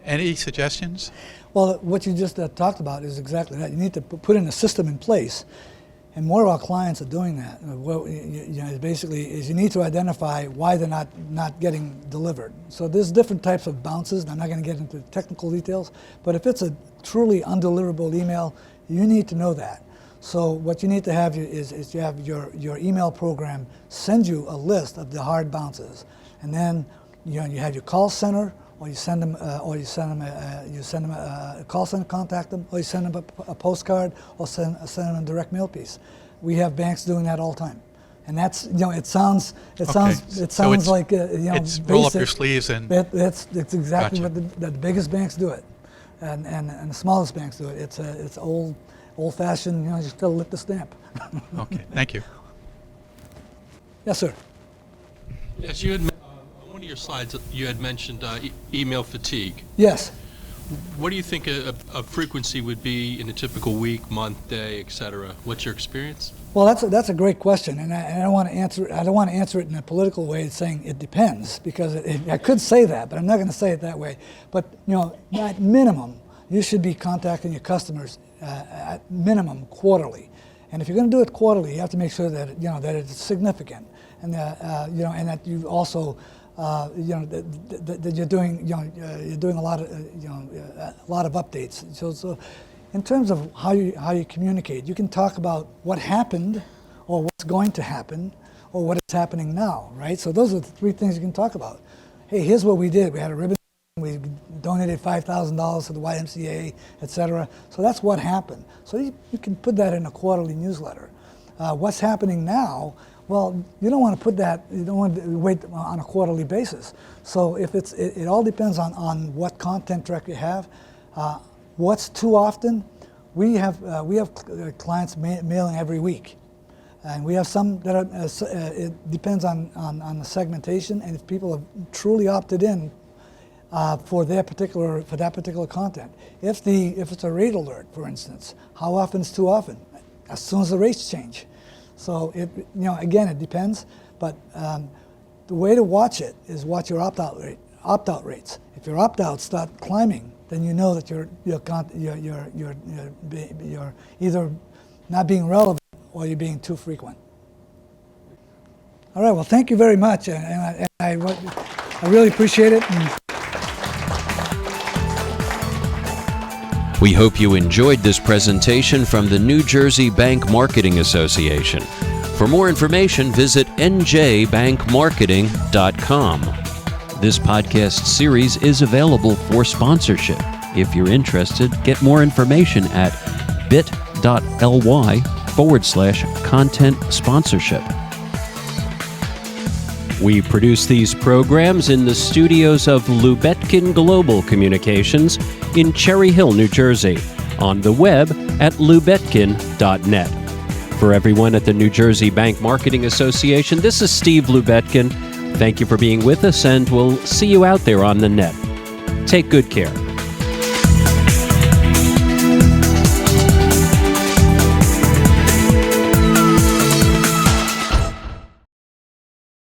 Any suggestions? Well, what you just talked about is exactly that. You need to put in a system in place, and more of our clients are doing that. Well, basically, you need to identify why they're not getting delivered. So there's different types of bounces, and I'm not going to get into technical details, but if it's a truly undeliverable email, you need to know that. So what you need to have is you have your email program send you a list of the hard bounces, and then you have your call center, or you send them a call center, contact them, or you send them a postcard, or send them a direct mail piece. We have banks doing that all the time, and that's it sounds like it's basic, roll up your sleeves and it's exactly Gotcha. what the biggest banks do it, and the smallest banks do it. It's old-fashioned, you just got to lick the stamp. Okay, thank you. Yes, sir. Yes, you had on one of your slides you had mentioned email fatigue. Yes. What do you think a frequency would be in a typical week, month, day, etc.? What's your experience? Well, that's a great question, and I don't want to answer. I don't want to answer it in a political way, saying it depends, because I could say that, but I'm not going to say it that way. But at minimum, you should be contacting your customers at minimum quarterly. And if you're going to do it quarterly, you have to make sure that that it's significant, and and that you also that you're doing you're doing a lot of updates. So in terms of how you communicate, you can talk about what happened, or what's going to happen, or what is happening now, right? So those are the three things you can talk about. Hey, here's what we did. We had a ribbon. We donated $5,000 to the YMCA, etc. So that's what happened. So you can put that in a quarterly newsletter. What's happening now? Well, you don't want to put that. You don't want to wait on a quarterly basis. So if it all depends on what content track you have. What's too often? We have clients mailing every week, and we have some that are. It depends on the segmentation, and if people have truly opted in. For that particular content. If it's a rate alert, for instance, how often is too often? As soon as the rates change. So again, it depends. But the way to watch it is watch your opt-out rates. If your opt-outs start climbing, then you know that you're either not being relevant or you're being too frequent. All right. Well, thank you very much, and I really appreciate it. We hope you enjoyed this presentation from the New Jersey Bank Marketing Association. For more information, visit njbankmarketing.com. This podcast series is available for sponsorship. If you're interested, get more information at bit.ly/content sponsorship. We produce these programs in the studios of Lubetkin Global Communications in Cherry Hill, New Jersey, on the web at lubetkin.net. For everyone at the New Jersey Bank Marketing Association, this is Steve Lubetkin. Thank you for being with us, and we'll see you out there on the net. Take good care.